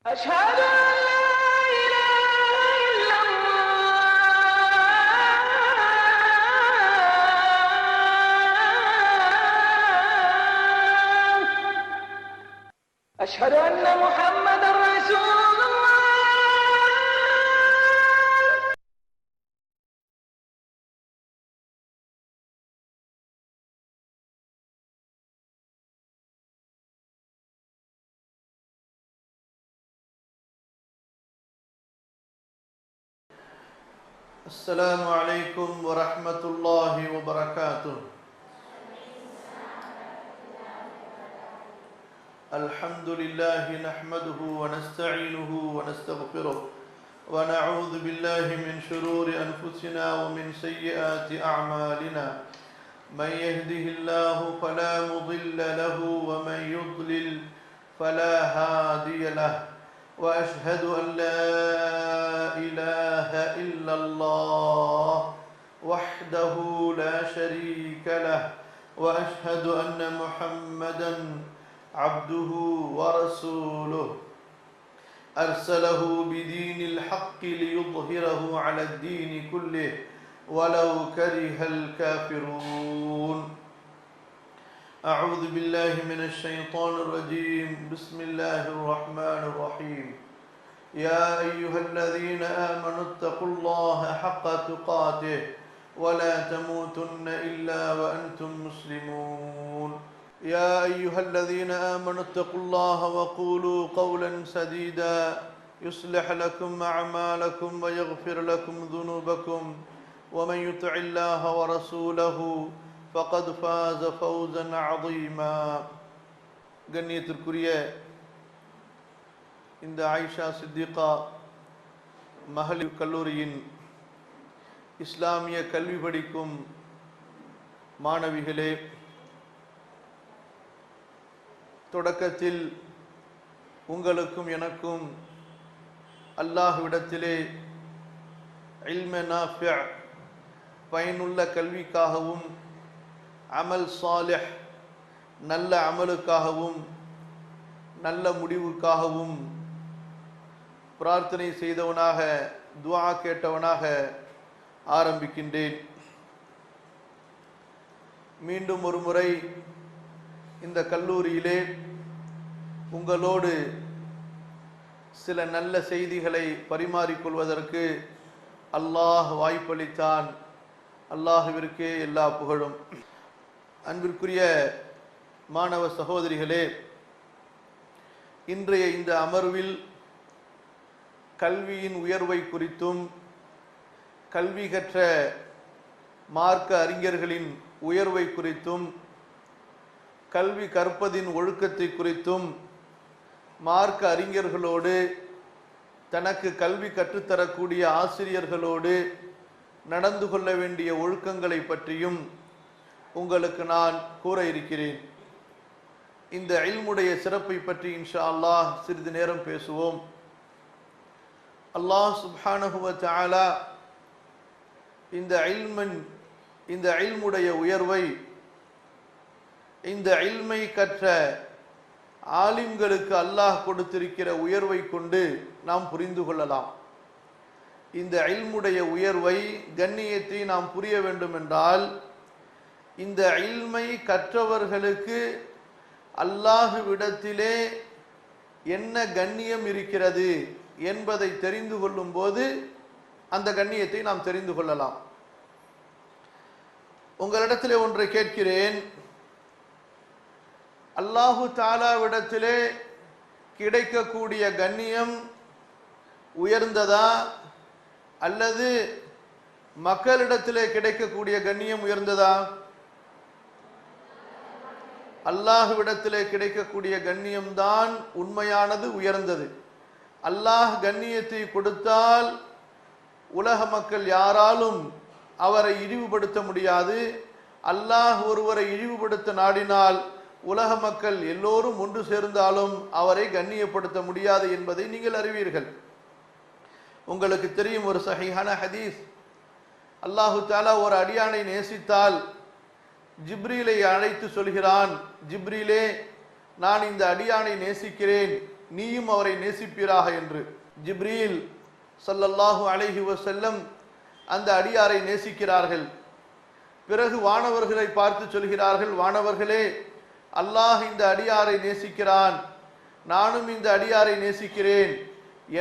أشهد أن لا إله إلا الله أشهد أن محمدا رسول الله السلام عليكم ورحمة الله وبركاته. الحمد لله نحمده ونستعينه ونستغفره ونعوذ بالله من شرور أنفسنا ومن سيئات أعمالنا. من يهده الله فلا مضل له ومن يضلل فلا هادي له. وأشهد أن لا إله إلا الله وحده لا شريك له. وأشهد أن محمدا عبده ورسوله أرسله بدين الحق ليظهره على الدين كله ولو كره الكافرون. أعوذ بالله من الشيطان الرجيم. بسم الله الرحمن الرحيم. يا أيها الذين آمنوا اتقوا الله حق تقاته ولا تموتن إلا وأنتم مسلمون. يا أيها الذين آمنوا اتقوا الله وقولوا قولا سديدا يصلح لكم أعمالكم ويغفر لكم ذنوبكم ومن يطع الله ورسوله فقد فاز فوزا عظيما. கண்ணியத்திற்குரிய இந்த ஆயிஷா சித்திகா மகளிர் கல்லூரியின் இஸ்லாமிய கல்வி படிக்கும் மாணவிகளே, தொடக்கத்தில் உங்களுக்கும் எனக்கும் அல்லாஹ்விடத்திலே இல்ம நாஃபிஅ் பயனுள்ள கல்விக்காகவும் அமல் சாலிஹ் நல்ல அமலுக்காகவும் நல்ல முடிவுக்காகவும் பிரார்த்தனை செய்தவனாக துஆ கேட்டவனாக ஆரம்பிக்கின்றேன். மீண்டும் ஒரு முறை இந்த கல்லூரியிலே உங்களோடு சில நல்ல செய்திகளை பரிமாறிக்கொள்வதற்கு அல்லாஹ் வாய்ப்பளித்தான். அல்லாஹ்விற்கே எல்லா புகழும். அன்பிற்குரிய மாணவ சகோதரிகளே, இன்றைய இந்த அமர்வில் கல்வியின் உயர்வை குறித்தும் கல்வி கற்ற மார்க்க அறிஞர்களின் உயர்வை குறித்தும் கல்வி கற்பதின் ஒழுக்கத்தை குறித்தும் மார்க்க அறிஞர்களோடு தனக்கு கல்வி கற்றுத்தரக்கூடிய ஆசிரியர்களோடு நடந்து கொள்ள வேண்டிய ஒழுக்கங்களை பற்றியும் உங்களுக்கு நான் கூற இருக்கிறேன். இந்த இல்முடைய சிறப்பை பற்றி இன்ஷா அல்லாஹ் சிறிது நேரம் பேசுவோம். அல்லாஹ் சுப்ஹானஹு வ தஆலா இந்த இல்முடைய உயர்வை இந்த இல்மை கற்ற ஆலிம்களுக்கு அல்லாஹ் கொடுத்திருக்கிற உயர்வை கொண்டு நாம் புரிந்து கொள்ளலாம். இந்த இல்முடைய உயர்வை கண்ணியத்தை நாம் புரிய வேண்டும் என்றால் இந்த இல்மை கற்றவர்களுக்கு அல்லாஹ்விடத்திலே என்ன கண்ணியம் இருக்கிறது என்பதை தெரிந்து கொள்ளும் போது அந்த கண்ணியத்தை நாம் தெரிந்து கொள்ளலாம். உங்களிடத்திலே ஒன்றை கேட்கிறேன். அல்லாஹு தஆலாவிடத்திலே கிடைக்கக்கூடிய கண்ணியம் உயர்ந்ததா அல்லது மக்களிடத்திலே கிடைக்கக்கூடிய கண்ணியம் உயர்ந்ததா? அல்லாஹ்விடத்திலே கிடைக்கக்கூடிய கண்ணியம்தான் உண்மையானது, உயர்ந்தது. அல்லாஹ் கண்ணியத்தை கொடுத்தால் உலக மக்கள் யாராலும் அவரை இழிவுபடுத்த முடியாது. அல்லாஹ் ஒருவரை இழிவுபடுத்த நாடினால் உலக மக்கள் எல்லோரும் ஒன்று சேர்ந்தாலும் அவரை கண்ணியப்படுத்த முடியாது என்பதை நீங்கள் அறிவீர்கள். உங்களுக்கு தெரியும் ஒரு சஹீஹான ஹதீஸ். அல்லாஹு தஆலா ஒரு அடியானை நேசித்தால் ஜிப்ரீலை அழைத்து சொல்கிறான், ஜிப்ரீலே, நான் இந்த அடியானை நேசிக்கிறேன், நீயும் அவரை நேசிப்பீராக என்று. ஜிப்ரீல் ஸல்லல்லாஹு அலைஹி வஸல்லம் அந்த அடியாரை நேசிக்கிறார்கள். பிறகு வானவர்களை பார்த்து சொல்கிறார்கள், வானவர்களே, அல்லாஹ் இந்த அடியாரை நேசிக்கிறான், நானும் இந்த அடியாரை நேசிக்கிறேன்,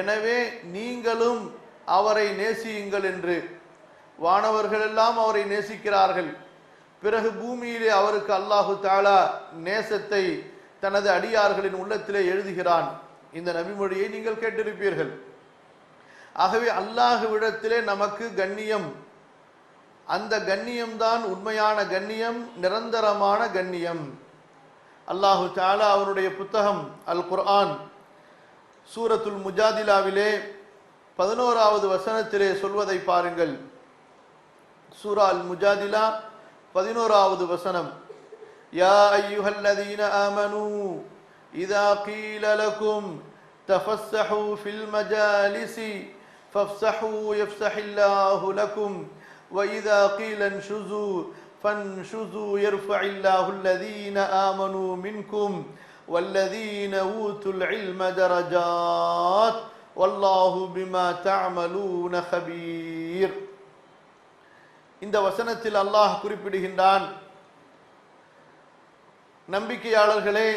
எனவே நீங்களும் அவரை நேசியுங்கள் என்று. வானவர்களெல்லாம் அவரை நேசிக்கிறார்கள். பிறகு பூமியிலே அவருக்கு அல்லாஹு தஆலா நேசத்தை தனது அடியார்களின் உள்ளத்திலே எழுதுகிறான். இந்த நபிமொழியை நீங்கள் கேட்டிருப்பீர்கள். ஆகவே அல்லாஹ்விடத்திலே நமக்கு கண்ணியம், அந்த கண்ணியம்தான் உண்மையான கண்ணியம், நிரந்தரமான கண்ணியம். அல்லாஹு தஆலா அவருடைய புத்தகம் அல் குர்ஆன் சூரத்துல் முஜாதிலாவிலே 11வது வசனத்திலே சொல்வதை பாருங்கள். சூரா அல் முஜாதிலா 11வது வசனம், யா அய்யுஹல்லதீன ஆமனூ இதா கீல லகும் தஃபஸ்ஸஹூ ஃபில் மஜாலிஸி ஃபஃப்ஸஹூ யஃப்ஸஹில்லாஹு லகும் وإذا قيل انشزوا فانشزوا يرفع الله الذين آمنوا منكم والذين أوتوا العلم درجات والله بما تعملون خبير. இந்த வசனத்தில் அல்லாஹ் குறிப்பிடுகின்றான், நம்பிக்கையாளர்களே,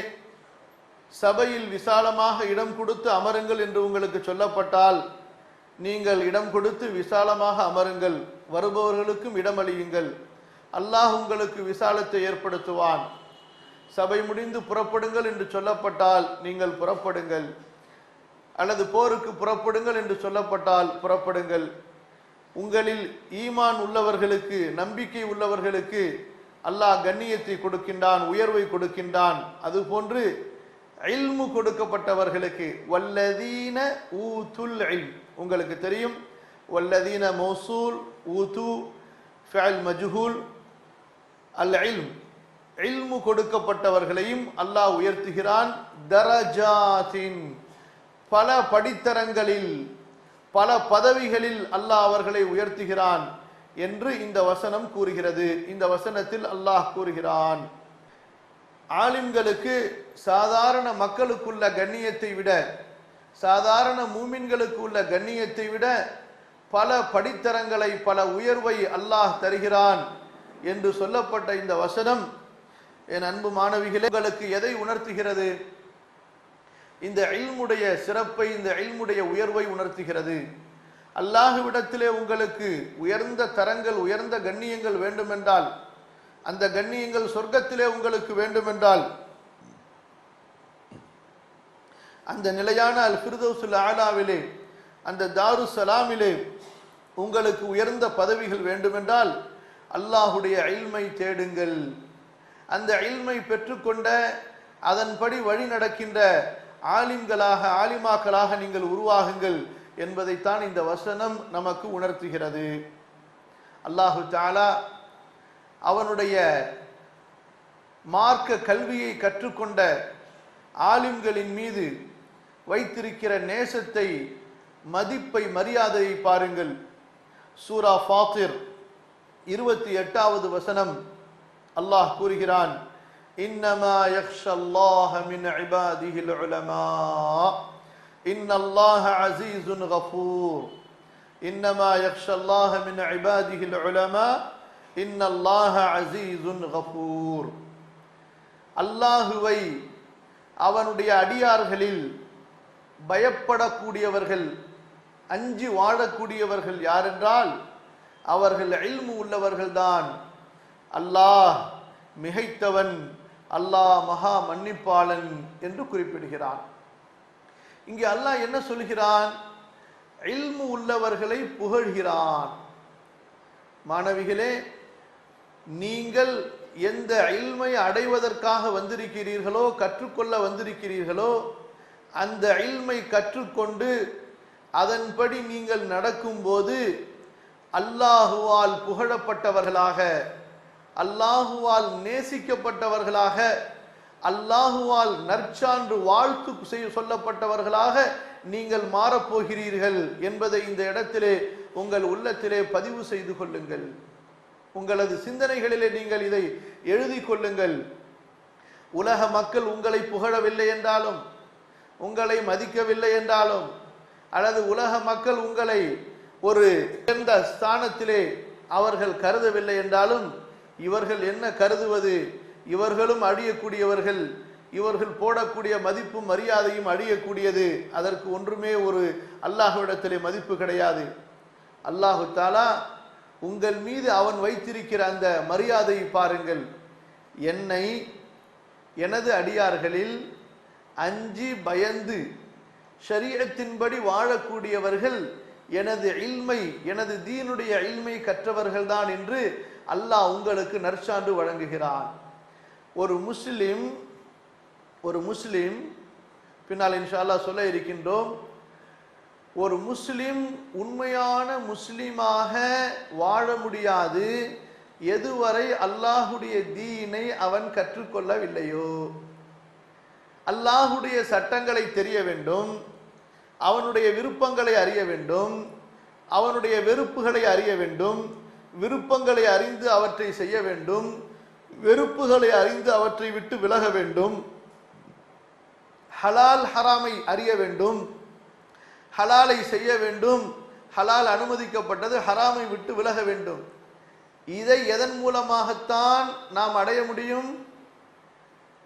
சபையில் விசாலமாக இடம் கொடுத்து அமருங்கள் என்று உங்களுக்கு சொல்லப்பட்டால் நீங்கள் இடம் கொடுத்து விசாலமாக அமருங்கள், வருபவர்களுக்கும் இடமளியுங்கள், அல்லாஹ் உங்களுக்கு விசாலத்தை ஏற்படுத்துவான். சபை முடிந்து புறப்படுங்கள் என்று சொல்லப்பட்டால் நீங்கள் புறப்படுங்கள், அல்லது போருக்கு புறப்படுங்கள் என்று சொல்லப்பட்டால் புறப்படுங்கள். உங்களில் ஈமான் உள்ளவர்களுக்கு, நம்பிக்கை உள்ளவர்களுக்கு அல்லாஹ் கண்ணியத்தை கொடுக்கின்றான், உயர்வை கொடுக்கின்றான். அதுபோன்று இல்மு கொடுக்கப்பட்டவர்களுக்கு வல்லதீன ஊதுல் இல்ம், உங்களுக்கு தெரியும் வல்லதீன மௌசூல், ஊது ஃபிஅல் மஜ்ஹூல், அல் இல்ம், இல்மு கொடுக்கப்பட்டவர்களையும் அல்லாஹ் உயர்த்துகிறான். தரஜாத்தின், பல படித்தரங்களில், பல பதவிகளில் அல்லாஹ் அவர்களை உயர்த்துகிறான் என்று இந்த வசனம் கூறுகிறது. இந்த வசனத்தில் அல்லாஹ் கூறுகிறான், ஆலிம்களுக்கு சாதாரண மக்களுக்குள்ள கண்ணியத்தை விட, சாதாரண மூமின்களுக்கு உள்ள கண்ணியத்தை விட பல படித்தரங்களை, பல உயர்வை அல்லாஹ் தருகிறான் என்று சொல்லப்பட்ட இந்த வசனம், என் அன்பு மாணவிகளே, உங்களுக்கு எதை உணர்த்துகிறது? இந்த இல்முடைய சிறப்பை, இந்த இல்முடைய உயர்வை உணர்த்துகிறது. அல்லாஹ்விடத்திலே உங்களுக்கு உயர்ந்த தரங்கள், உயர்ந்த கண்ணியங்கள் வேண்டுமென்றால், அந்த கண்ணியங்கள் சொர்க்கத்திலே உங்களுக்கு வேண்டுமென்றால், அந்த நிலையான அல் ஃபிர்தௌஸுல் ஆலாவிலே, அந்த தாரு சலாமிலே உங்களுக்கு உயர்ந்த பதவிகள் வேண்டுமென்றால் அல்லாஹுடைய இல்மை தேடுங்கள். அந்த இல்மை பெற்றுக்கொண்ட, அதன்படி வழி நடக்கின்ற ஆலிம்களாக, ஆலிமாக்களாக நீங்கள் உருவாகுங்கள் என்பதைத்தான் இந்த வசனம் நமக்கு உணர்த்துகிறது. அல்லாஹு தஆலா அவனுடைய மார்க்க கல்வியை கற்றுக்கொண்ட ஆலிம்களின் மீது வைத்திருக்கிற நேசத்தை, மதிப்பை, மரியாதையை பாருங்கள். சூரா ஃபாத்திர் 28வது வசனம் அல்லாஹ் கூறுகிறான், இன்னமா யக்ஷல்லாஹ மின் இபாதிஹில் உலமா இன்னல்லாஹ அஸீஸுன் கஃபூர். இன்னமா யக்ஷல்லாஹ மின் இபாதிஹில் உலமா இன்னல்லாஹ அஸீஸுன் கஃபூர். அல்லாஹுவை அவனுடைய அடியார்களில் பயப்படக்கூடியவர்கள், அஞ்சி வாழக்கூடியவர்கள் யாரென்றால் அவர்கள் இல்மு உள்ளவர்கள்தான். அல்லாஹ் மிகைத்தவன், அல்லாஹ் மகா மன்னிப்பாளன் என்று குறிப்பிடுகிறான். இங்கே அல்லாஹ் என்ன சொல்கிறான்? இல்மு உள்ளவர்களை புகழ்கிறான். மாணவிகளே, நீங்கள் எந்த இல்மை அடைவதற்காக வந்திருக்கிறீர்களோ, கற்றுக்கொள்ள வந்திருக்கிறீர்களோ, அந்த இல்மை கற்றுக்கொண்டு அதன்படி நீங்கள் நடக்கும்போது அல்லாஹுவால் புகழப்பட்டவர்களாக, அல்லாஹுவால் நேசிக்கப்பட்டவர்களாக, அல்லாஹுவால் நற்சான்று வாழ்த்து சொல்லப்பட்டவர்களாக நீங்கள் மாறப்போகிறீர்கள் என்பதை இந்த இடத்திலே உங்கள் உள்ளத்திலே பதிவு செய்து கொள்ளுங்கள். உங்களது சிந்தனைகளிலே நீங்கள் இதை எழுதி கொள்ளுங்கள். உலக மக்கள் உங்களை புகழவில்லை என்றாலும், உங்களை மதிக்கவில்லை என்றாலும், அல்லது உலக மக்கள் உங்களை ஒரு உயர்ந்த ஸ்தானத்திலே அவர்கள் கருதவில்லை என்றாலும், இவர்கள் என்ன கருதுவது? இவர்களும் அழியக்கூடியவர்கள், இவர்கள் போடக்கூடிய மதிப்பும் மரியாதையும் அழியக்கூடியது. அதற்கு ஒன்றுமே ஒரு அல்லாஹ்விடத்திலே மதிப்பு கிடையாது. அல்லாஹு தாலா உங்கள் மீது அவன் வைத்திருக்கிற அந்த மரியாதையை பாருங்கள். என்னை எனது அடியார்களில் அஞ்சி பயந்து ஷரீஅத்தின்படி வாழக்கூடியவர்கள் எனது இல்மை, எனது தீனுடைய இல்மை கற்றவர்கள்தான் என்று அல்லாஹ் உங்களுக்கு நற்சான்று வழங்குகிறான். ஒரு முஸ்லிம் பின்னால் இன்ஷா அல்லாஹ் சொல்ல இருக்கின்றோம். ஒரு முஸ்லிம் உண்மையான முஸ்லிமாக வாழ முடியாது எதுவரை அல்லாஹுடைய தீனை அவன் கற்றுக்கொள்ளவில்லையோ. அல்லாஹுடைய சட்டங்களை தெரிய வேண்டும், அவனுடைய விருப்பங்களை அறிய வேண்டும், அவனுடைய வெறுப்புகளை அறிய வேண்டும், விருப்பங்களை அறிந்து அவற்றை செய்ய வேண்டும், வெறுப்புகளை அறிந்து அவற்றை விட்டு விலக வேண்டும், ஹலால் ஹராமை அறிய வேண்டும், ஹலாலை செய்ய வேண்டும், ஹலால் அனுமதிக்கப்பட்டது ஹராமை விட்டு விலக வேண்டும். இதை எதன் மூலமாகத்தான் நாம் அடைய முடியும்?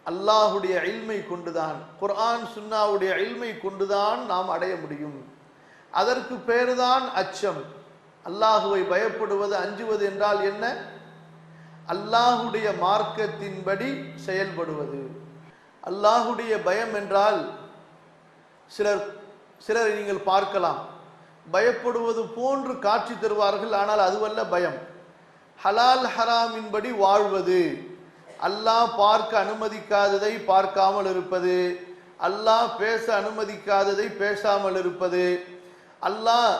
அல்லாஹுடைய இல்மை கொண்டுதான், குர்ஆன் சுன்னாவுடைய இல்மை கொண்டுதான் நாம் அடைய முடியும். அதற்கு பேருதான் அச்சம். அல்லாஹுவை பயப்படுவது, அஞ்சுவது என்றால் என்ன? அல்லாஹுடைய மார்க்கத்தின்படி செயல்படுவது. அல்லாஹுடைய பயம் என்றால் சிலரை நீங்கள் பார்க்கலாம், பயப்படுவது போன்று காட்சி தருவார்கள், ஆனால் அதுவல்ல பயம். ஹலால் ஹராமின்படி வாழ்வது, அல்லாஹ் பார்க்க அனுமதிக்காததை பார்க்காமல் இருப்பது, அல்லாஹ் பேச அனுமதிக்காததை பேசாமல் இருப்பது, அல்லாஹ்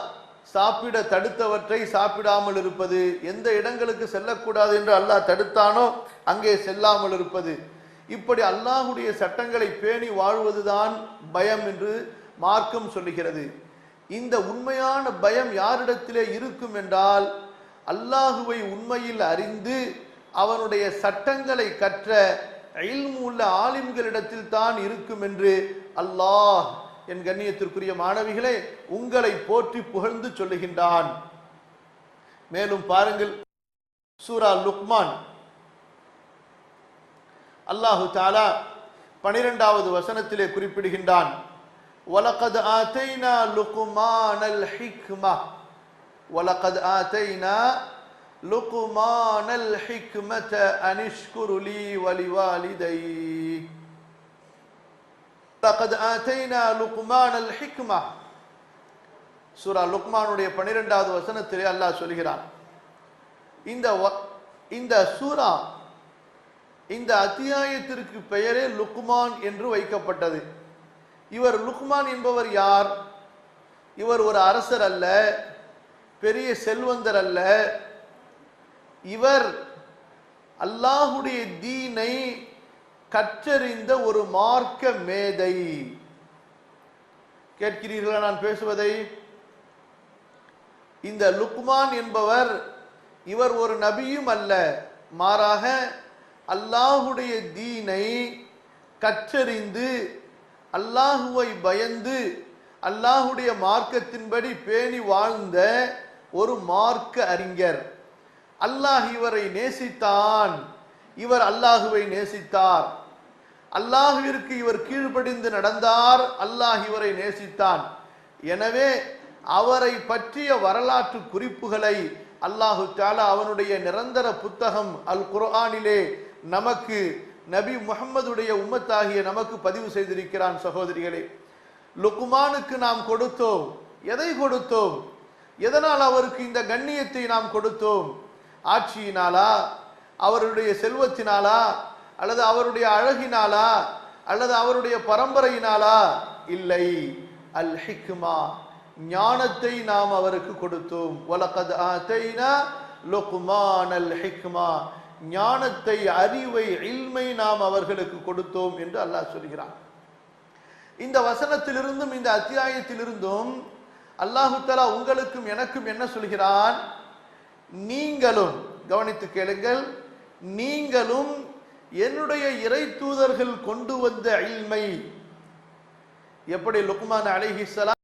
சாப்பிட தடுத்தவற்றை சாப்பிடாமல் இருப்பது, எந்த இடங்களுக்கு செல்லக்கூடாது என்று அல்லாஹ் தடுத்தானோ அங்கே செல்லாமல் இருப்பது, இப்படி அல்லாஹுடைய சட்டங்களை பேணி வாழ்வதுதான் பயம் என்று மார்க்கம் சொல்லுகிறது. இந்த உண்மையான பயம் யாரிடத்திலே இருக்கும் என்றால், அல்லாஹுவை உண்மையில் அறிந்து அவனுடைய சட்டங்களை கற்ற இல்மு உள்ள ஆலிம்களிடத்தில் தான் இருக்கும் என்று அல்லாஹ் என் கண்ணியத்திற்குரிய மாணவிகளே உங்களை போற்றி புகழ்ந்து சொல்லுகின்றான். மேலும் பாருங்கள், சூரா லுக்மான் அல்லாஹு தஆலா 12வது வசனத்திலே குறிப்பிடுகின்றான், வலகத் ஆதைனா லுக்மானல் ஹிக்மா, வலகத் ஆதைனா லுக்மானல் ஹிக்மத அனிஷ்குரு லீ வலிவாலிதைக். வலகத் ஆதைனா லுக்மானல் ஹிக்மா, சூரா லுக்மானுடைய 12வது வசனத்திலே அல்லாஹ் சொல்கிறான். இந்த சூரா, இந்த அத்தியாயத்திற்கு பெயரே லுக்மான் என்று வைக்கப்பட்டது. இவர் லுக்மான் என்பவர் யார்? இவர் ஒரு அரசர் அல்ல, பெரிய செல்வந்தர் அல்ல. இவர் அல்லாஹுடைய தீனை கற்றறிந்த ஒரு மார்க்க மேதை. கேட்கிறீர்களா நான் பேசுவதை? இந்த லுக்மான் என்பவர், இவர் ஒரு நபியும் அல்ல, மாறாக அல்லாஹுடைய தீனை கற்றறிந்து அல்லாஹுவை பயந்து அல்லாஹுடைய மார்க்கத்தின்படி பேணி வாழ்ந்த ஒரு மார்க்க அறிஞர். அல்லாஹ் இவரை நேசித்தான், இவர் அல்லாஹுவை நேசித்தார். அல்லாஹுவிற்கு இவர் கீழ்ப்படிந்து நடந்தார், அல்லாஹ் இவரை நேசித்தான். எனவே அவரை பற்றிய வரலாற்று குறிப்புகளை அல்லாஹு தஆலா அவனுடைய நிரந்தர புத்தகம் அல் குர்ஆனிலே நமக்கு, நபி முஹம்மதுடைய உம்மத்தாகிய நமக்கு பதிவு செய்திருக்கிறான். சகோதரிகளே, லுக்மானுக்கு நாம் கொடுத்தோம். எதை கொடுத்தோம்? எதனால் அவருக்கு இந்த கண்ணியத்தை நாம் கொடுத்தோம்? ஆட்சியினாலா, அவருடைய செல்வத்தினாலா, அல்லது அவருடைய அழகினாலா, அல்லது அவருடைய பரம்பரையினாலா? இல்லை, அல் ஹிக்மா, ஞானத்தை நாம் அவருக்கு கொடுத்தோம். வலகத் ஆதைனா லுக்மானல் ஹிக்மா, ஞானத்தை, அறிவை, இல்மை நாம் அவர்களுக்கு கொடுத்தோம் என்று அல்லாஹ் சொல்கிறான். இந்த வசனத்திலிருந்தும் இந்த அத்தியாயத்திலிருந்தும் அல்லாஹு தஆலா உங்களுக்கும் எனக்கும் என்ன சொல்கிறான்? நீங்களும், கவனித்து கேளுங்கள், நீங்களும் என்னுடைய இறை தூதர்கள் கொண்டு வந்த இல்மை, எப்படி லுக்மான் அலைஹிஸ்ஸலாம்